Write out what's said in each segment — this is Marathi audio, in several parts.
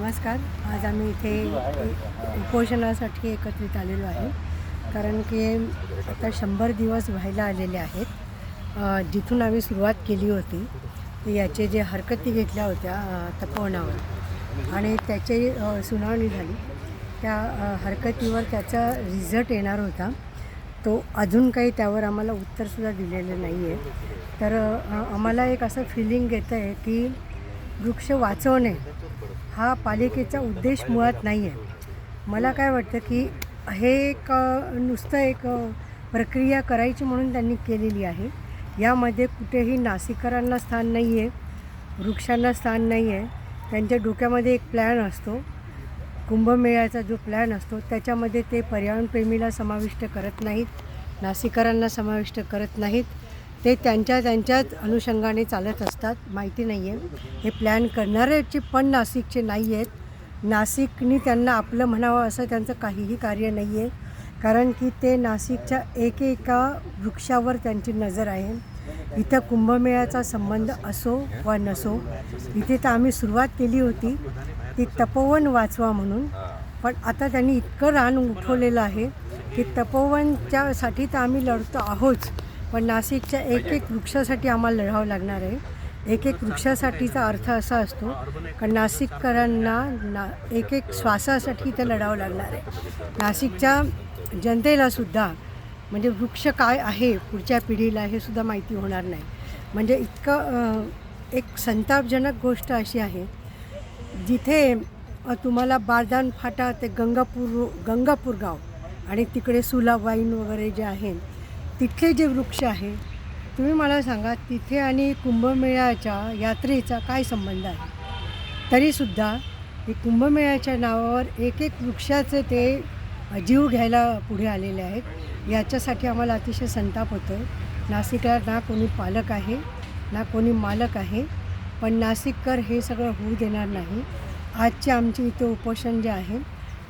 नमस्कार. आज आम्ही इथे उपोषणासाठी एकत्रित आलेलो आहे. कारण की आता 100 दिवस व्हायला आलेले आहेत. जिथून आम्ही सुरुवात केली होती ते याचे जे हरकती घेतल्या होत्या तपोवनावर आणि त्याची सुनावणी झाली. त्या हरकतीवर त्याचा रिझल्ट येणार होता. तो अजून काही त्यावर आम्हाला उत्तरसुद्धा दिलेलं नाही आहे. तर आम्हाला एक असं फिलिंग येतं आहे की वृक्ष वाचवणे हा पालिकेचा उद्देश मुळात नाही आहे. मला काय वाटतं की हे एक नुसतं एक प्रक्रिया करायची म्हणून त्यांनी केलेली आहे. यामध्ये कुठेही नाशिककरांना स्थान नाही आहे, वृक्षांना स्थान नाही आहे. त्यांच्या डोक्यामध्ये एक प्लॅन असतो, कुंभमेळ्याचा जो प्लॅन असतो त्याच्यामध्ये ते पर्यावरणप्रेमीला समाविष्ट करत नाहीत, नाशिककरांना समाविष्ट करत नाहीत. ते त्यांच्याच अनुषंगाने चालत असतात. माहिती नाही आहे हे प्लॅन करणाऱ्याचे पण नाशिकचे नाही आहेत. नाशिकनी त्यांना आपलं म्हणावं असं त्यांचं काहीही कार्य नाही आहे. कारण की ते नाशिकच्या एकेका वृक्षावर त्यांची नजर आहे. इथं कुंभमेळ्याचा संबंध असो वा नसो, इथे तर आम्ही सुरुवात केली होती ती तपोवन वाचवा म्हणून. पण आता त्यांनी इतकं रान उठवलेलं आहे की तपोवनच्यासाठी तर आम्ही लढतो आहोत, पण नाशिकच्या एक वृक्षासाठी आम्हाला लढावं लागणार आहे. एक वृक्षासाठीचा अर्थ असा असतो की नाशिककरांना एक श्वासासाठी ते लढावं लागणार आहे. नाशिकच्या जनतेलासुद्धा म्हणजे वृक्ष काय आहे पुढच्या पिढीला हे सुद्धा माहिती होणार नाही. म्हणजे इतकं एक संतापजनक गोष्ट अशी आहे, जिथे तुम्हाला बारदान फाटा ते गंगापूर गाव आणि तिकडे सुला वाईन वगैरे जे आहे तिथले जे वृक्ष आहे, तुम्ही मला सांगा तिथे आणि कुंभमेळ्याच्या यात्रेचा काय संबंध आहे. तरीसुद्धा हे कुंभमेळ्याच्या नावावर एक वृक्षाचे ते जीव घ्यायला पुढे आलेले आहेत. याच्यासाठी आम्हाला अतिशय संताप होतो आहे. नाशिकला ना कोणी पालक आहे ना कोणी मालक आहे, पण नाशिककर हे सगळं होऊ देणार नाही. आजचे आमचे इथे उपोषण जे आहे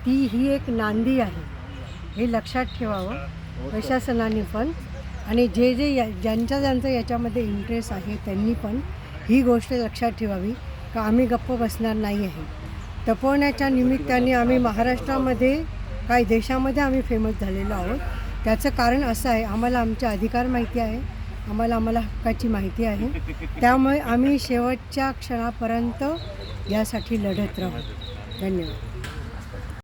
ही एक नांदी आहे, हे लक्षात ठेवावं प्रशासनाने पण. आणि ज्यांचा याच्यामध्ये इंटरेस्ट आहे त्यांनी पण ही गोष्ट लक्षात ठेवावी का आम्ही गप्प बसणार नाही आहे. तपोवनाच्या निमित्ताने आम्ही महाराष्ट्रामध्ये काही देशामध्ये आम्ही फेमस झालेलो आहोत. त्याचं कारण असं आहे, आम्हाला आमचे अधिकार माहिती आहे, आम्हाला हक्काची माहिती आहे. त्यामुळे आम्ही शेवटच्या क्षणापर्यंत यासाठी लढत राहू. धन्यवाद.